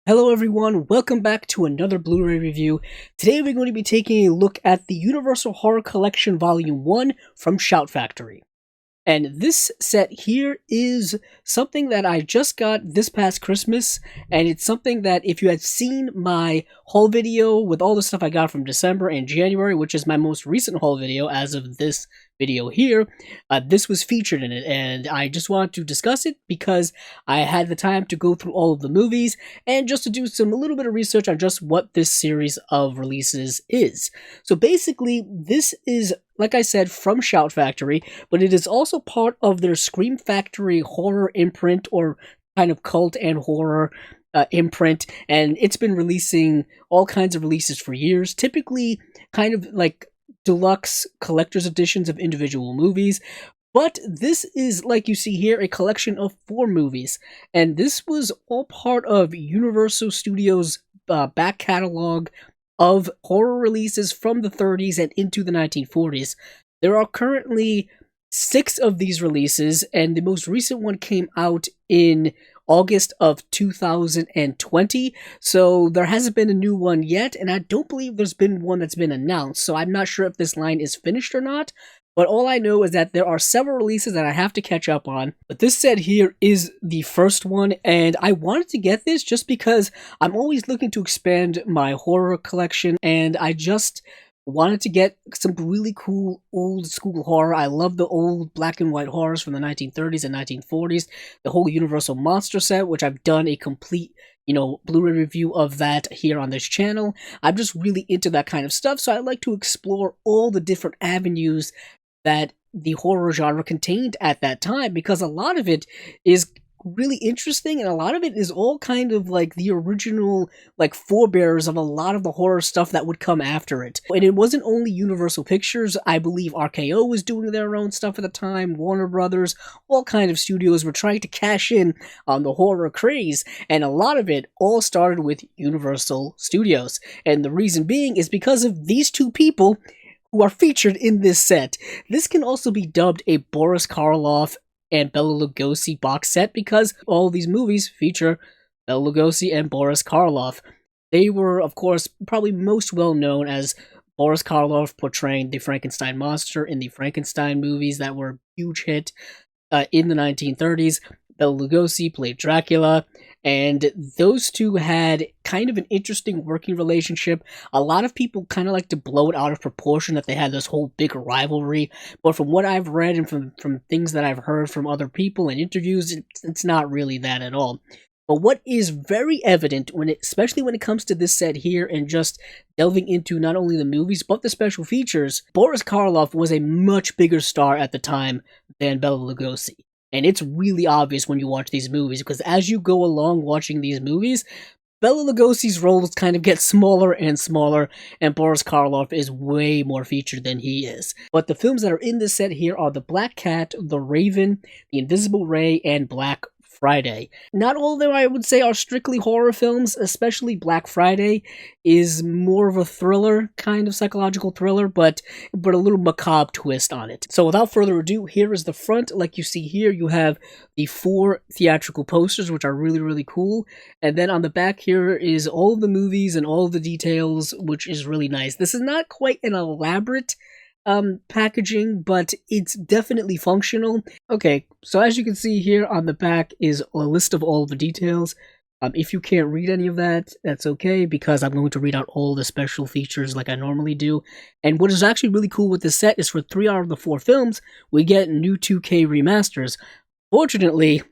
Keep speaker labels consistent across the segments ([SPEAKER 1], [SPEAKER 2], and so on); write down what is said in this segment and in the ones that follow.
[SPEAKER 1] Hello everyone, welcome back to another Blu-ray review. Today we're going to be taking a look at the Universal Horror Collection Volume 1 from Shout Factory. And this set here is something that I just got this past Christmas, and it's something that if you had seen my haul video with all the stuff I got from December and January, which is my most recent haul video as of this video here, this was featured in it, and I just wanted to discuss it because I had the time to go through all of the movies and just to do a little bit of research on just what this series of releases is. So basically, this is, like I said, from Shout Factory, but it is also part of their Scream Factory horror imprint, or kind of cult and horror imprint, and it's been releasing all kinds of releases for years, typically kind of like deluxe collector's editions of individual movies. But this is, like you see here, a collection of 4 movies, and this was all part of Universal Studios' back catalog of horror releases from the 30s and into the 1940s. There are currently 6 of these releases, and the most recent one came out in August of 2020, so there hasn't been a new one yet, and I don't believe there's been one that's been announced, so I'm not sure if this line is finished or not. But all I know is that there are several releases that I have to catch up on. But this set here is the first one, and I wanted to get this just because I'm always looking to expand my horror collection, and I just wanted to get some really cool old school horror. I love the old black and white horrors from the 1930s and 1940s. The whole Universal Monster set, which I've done a complete Blu-ray review of that here on this channel. I'm just really into that kind of stuff, so I like to explore all the different avenues that the horror genre contained at that time, because a lot of it is really interesting, and a lot of it is all kind of like the original forebears of a lot of the horror stuff that would come after it. And it wasn't only Universal Pictures. I believe RKO was doing their own stuff at the time, Warner Brothers, all kind of studios were trying to cash in on the horror craze, and a lot of it all started with Universal Studios. And the reason being is because of these 2 people who are featured in this set. This can also be dubbed a Boris Karloff and Bela Lugosi box set, because all these movies feature Bela Lugosi and Boris Karloff. They were, of course, probably most well known as Boris Karloff portraying the Frankenstein monster in the Frankenstein movies that were a huge hit in the 1930s. Bela Lugosi played Dracula, and those 2 had kind of an interesting working relationship. A lot of people kind of like to blow it out of proportion that they had this whole big rivalry, but from what I've read and from things that I've heard from other people and interviews, it's not really that at all. But what is very evident, especially when it comes to this set here and just delving into not only the movies but the special features, Boris Karloff was a much bigger star at the time than Bela Lugosi. And it's really obvious when you watch these movies, because as you go along watching these movies, Bela Lugosi's roles kind of get smaller and smaller, and Boris Karloff is way more featured than he is. But the films that are in this set here are The Black Cat, The Raven, The Invisible Ray, and Black Friday. Not all of them, I would say, are strictly horror films, especially Black Friday is more of a thriller, kind of psychological thriller, but a little macabre twist on it. So without further ado, here is the front. Like you see here, you have the 4 theatrical posters, which are really, really cool. And then on the back here is all of the movies and all of the details, which is really nice. This is not quite an elaborate packaging, but it's definitely functional. Okay, so as you can see here on the back is a list of all the details. If you can't read any of that, that's okay, because I'm going to read out all the special features like I normally do. And what is actually really cool with this set is for 3 out of the 4 films, we get new 2K remasters. Fortunately,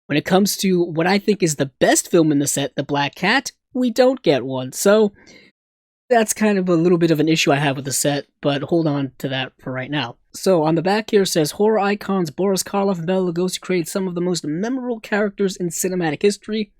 [SPEAKER 1] when it comes to what I think is the best film in the set, The Black Cat, we don't get one. So that's kind of a little bit of an issue I have with the set, but hold on to that for right now. So on the back here says, horror icons Boris Karloff and Bela Lugosi created some of the most memorable characters in cinematic history.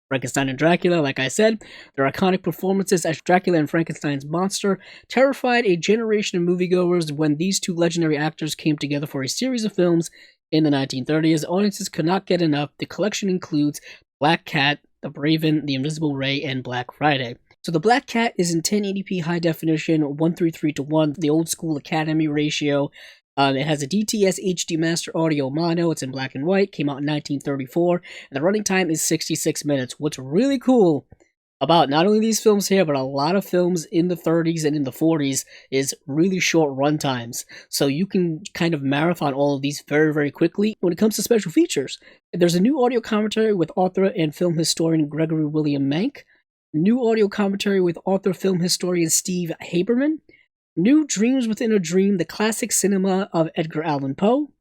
[SPEAKER 1] Frankenstein and Dracula, like I said, their iconic performances as Dracula and Frankenstein's monster terrified a generation of moviegoers when these 2 legendary actors came together for a series of films in the 1930s. Audiences could not get enough. The collection includes Black Cat, The Raven, The Invisible Ray, and Black Friday. So the Black Cat is in 1080p high definition, 1:3:1, the old school Academy ratio. It has a DTS HD Master Audio Mono. It's in black and white. Came out in 1934, and the running time is 66 minutes. What's really cool about not only these films here, but a lot of films in the 30s and in the 40s is really short runtimes. So you can kind of marathon all of these very, very quickly. When it comes to special features, there's a new audio commentary with author and film historian Gregory William Mank, new audio commentary with author film historian Steve Haberman, new Dreams Within a Dream, the classic cinema of Edgar Allan Poe,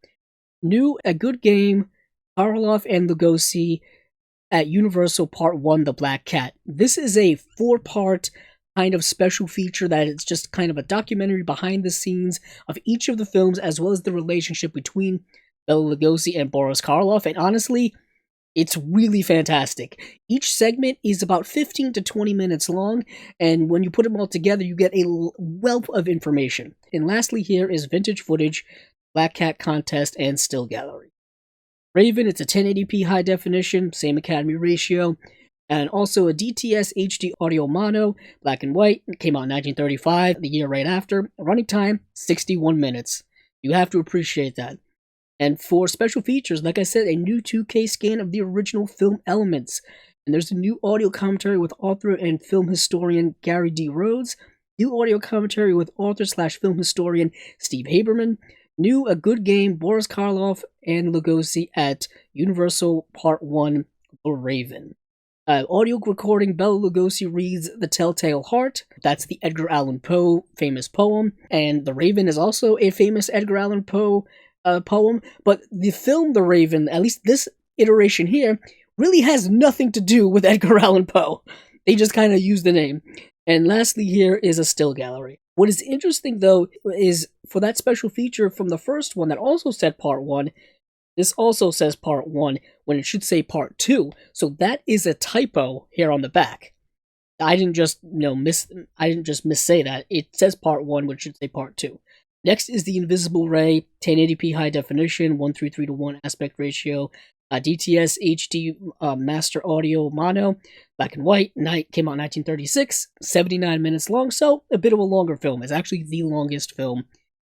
[SPEAKER 1] new A Good Game, Karloff and Lugosi at Universal Part 1, The Black Cat. This is a 4-part kind of special feature that it's just kind of a documentary behind the scenes of each of the films, as well as the relationship between Bela Lugosi and Boris Karloff, and honestly, it's really fantastic. Each segment is about 15 to 20 minutes long, and when you put them all together, you get a wealth of information. And lastly here is vintage footage, Black Cat contest, and still gallery. Raven, it's a 1080p high definition, same Academy ratio, and also a DTS HD audio mono, black and white. It came out in 1935, the year right after. Running time, 61 minutes. You have to appreciate that. And for special features, like I said, a new 2K scan of the original film elements. And there's a new audio commentary with author and film historian Gary D. Rhodes, new audio commentary with author/film historian Steve Haberman, new A Good Game, Boris Karloff and Lugosi at Universal Part 1, The Raven. Audio recording, Bela Lugosi reads The Telltale Heart. That's the Edgar Allan Poe famous poem. And The Raven is also a famous Edgar Allan Poe poem. But the film The Raven, at least this iteration here, really has nothing to do with Edgar Allan Poe. They just kind of use the name. And lastly here is a still gallery. What is interesting, though, is for that special feature from the first one that also said Part 1, this also says Part 1 when it should say Part 2. So that is a typo here on the back. I didn't just missay that. It says Part 1, which should say Part 2. Next is the Invisible Ray, 1080p high definition, 1:3:1 aspect ratio, DTS HD Master Audio Mono, black and white, came out in 1936, 79 minutes long, so a bit of a longer film. It's actually the longest film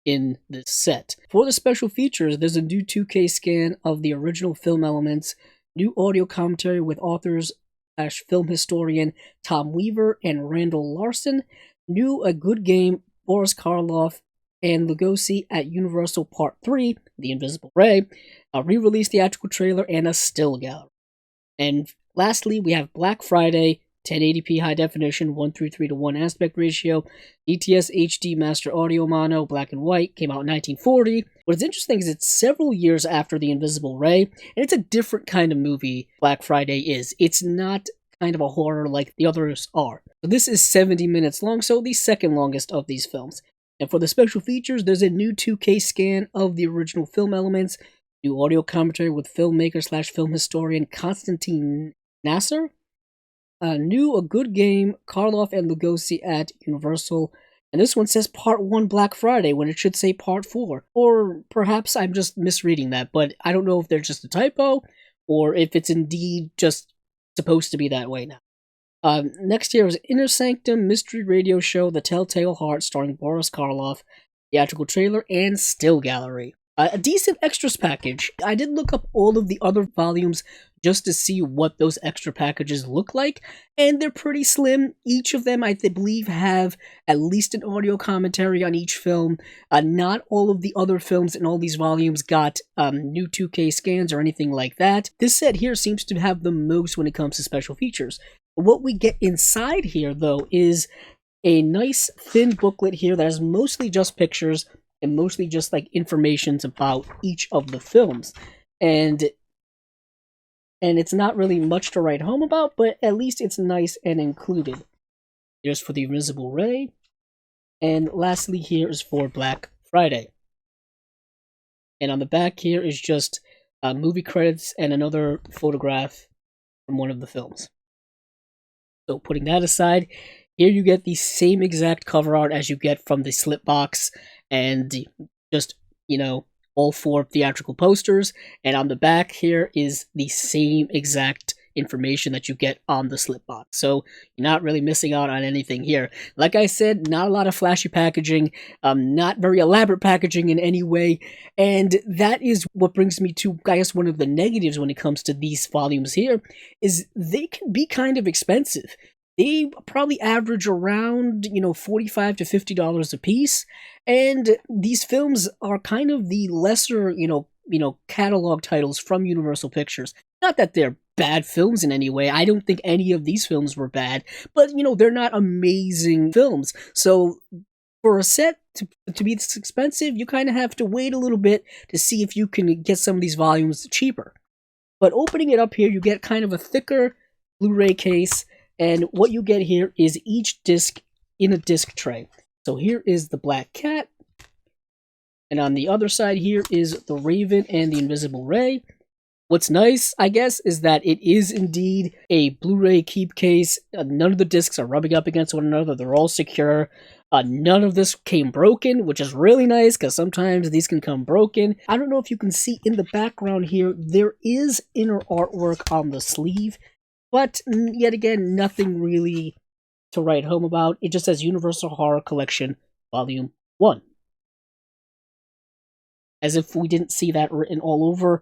[SPEAKER 1] in this set. For the special features, there's a new 2K scan of the original film elements, new audio commentary with authors/film historian Tom Weaver and Randall Larson, new A Good Game, Boris Karloff and Lugosi at Universal Part 3, The Invisible Ray, a re-release theatrical trailer, and a still gallery. And lastly, we have Black Friday, 1080p high definition, 1:3:1 aspect ratio, DTS HD Master Audio Mono, black and white, came out in 1940. What's interesting is it's several years after The Invisible Ray, and it's a different kind of movie Black Friday is. It's not kind of a horror like the others are. So this is 70 minutes long, so the second longest of these films. And for the special features, there's a new 2K scan of the original film elements, new audio commentary with filmmaker/film historian Konstantin Nasser, new A Good Game, Karloff and Lugosi at Universal, and this one says Part 1 Black Friday when it should say Part 4. Or perhaps I'm just misreading that, but I don't know if there's just a typo, or if it's indeed just supposed to be that way now. Next here is Inner Sanctum Mystery Radio Show, The Telltale Heart, starring Boris Karloff, theatrical trailer, and still gallery. A decent extras package. I did look up all of the other volumes just to see what those extra packages look like, and they're pretty slim. Each of them, I believe, have at least an audio commentary on each film. Not all of the other films in all these volumes got new 2K scans or anything like that. This set here seems to have the most when it comes to special features. What we get inside here, though, is a nice thin booklet here that has mostly just pictures and mostly just like informations about each of the films. And it's not really much to write home about, but at least it's nice and included. Here's for The Invisible Ray. And lastly, here is for Black Friday. And on the back here is just movie credits and another photograph from one of the films. So putting that aside, here you get the same exact cover art as you get from the slip box, and just, all 4 theatrical posters. And on the back here is the same exact information that you get on the slip box. So you're not really missing out on anything here. Like I said, not a lot of flashy packaging, not very elaborate packaging in any way. And that is what brings me to, I guess, one of the negatives when it comes to these volumes here, is they can be kind of expensive. they probably average around, $45 to $50 a piece. And these films are kind of the lesser, catalog titles from Universal Pictures. Not that they're bad films in any way. I don't think any of these films were bad, but they're not amazing films. So for a set to be this expensive, you kind of have to wait a little bit to see if you can get some of these volumes cheaper. But opening it up here, you get kind of a thicker Blu-ray case, and what you get here is each disc in a disc tray. So here is the Black Cat, and on the other side here is the Raven and the Invisible Ray. What's nice, I guess, is that it is indeed a Blu-ray keep case. None of the discs are rubbing up against one another. They're all secure. None of this came broken, which is really nice because sometimes these can come broken. I don't know if you can see in the background here, there is inner artwork on the sleeve, but yet again, nothing really to write home about. It just says Universal Horror Collection Volume 1. As if we didn't see that written all over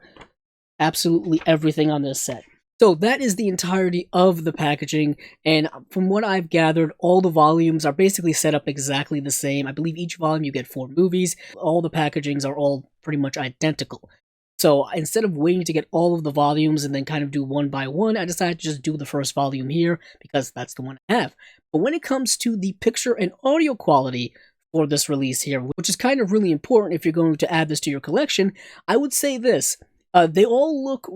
[SPEAKER 1] absolutely everything on this set. So that is the entirety of the packaging, and from what I've gathered, all the volumes are basically set up exactly the same. I believe each volume you get 4 movies. All the packagings are all pretty much identical. So instead of waiting to get all of the volumes and then kind of do one by one, I decided to just do the first volume here because that's the one I have. But when it comes to the picture and audio quality for this release here, which is kind of really important if you're going to add this to your collection, I would say this. They all look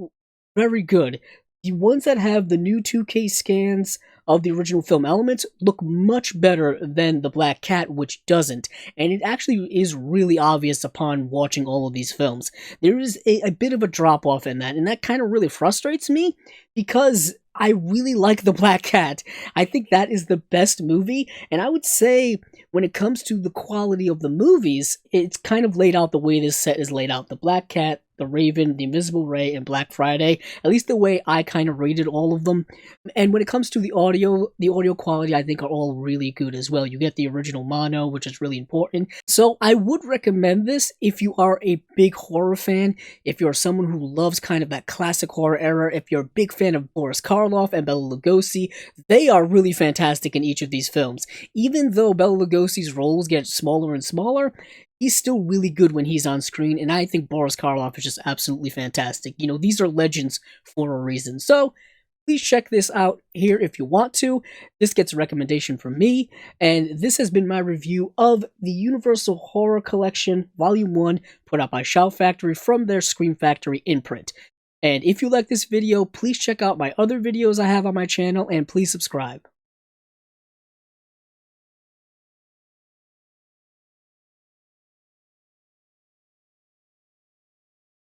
[SPEAKER 1] very good. The ones that have the new 2K scans of the original film elements look much better than the Black Cat, which doesn't. And it actually is really obvious upon watching all of these films. There is a bit of a drop-off in that, and that kind of really frustrates me because I really like the Black Cat. I think that is the best movie, and I would say when it comes to the quality of the movies, it's kind of laid out the way this set is laid out. The Black Cat, the Raven, the Invisible Ray, and Black Friday, at least the way I kind of rated all of them. And when it comes to the audio quality, I think are all really good as well. You get the original mono, which is really important. So I would recommend this if you are a big horror fan, if you're someone who loves kind of that classic horror era, if you're a big fan of Boris Karloff and Bela Lugosi. They are really fantastic in each of these films. Even though Bela Lugosi's roles get smaller and smaller, he's still really good when he's on screen, and I think Boris Karloff is just absolutely fantastic. These are legends for a reason. So, please check this out here if you want to. This gets a recommendation from me, and this has been my review of the Universal Horror Collection Volume 1, put out by Shout Factory from their Scream Factory imprint. And if you like this video, please check out my other videos I have on my channel, and please subscribe.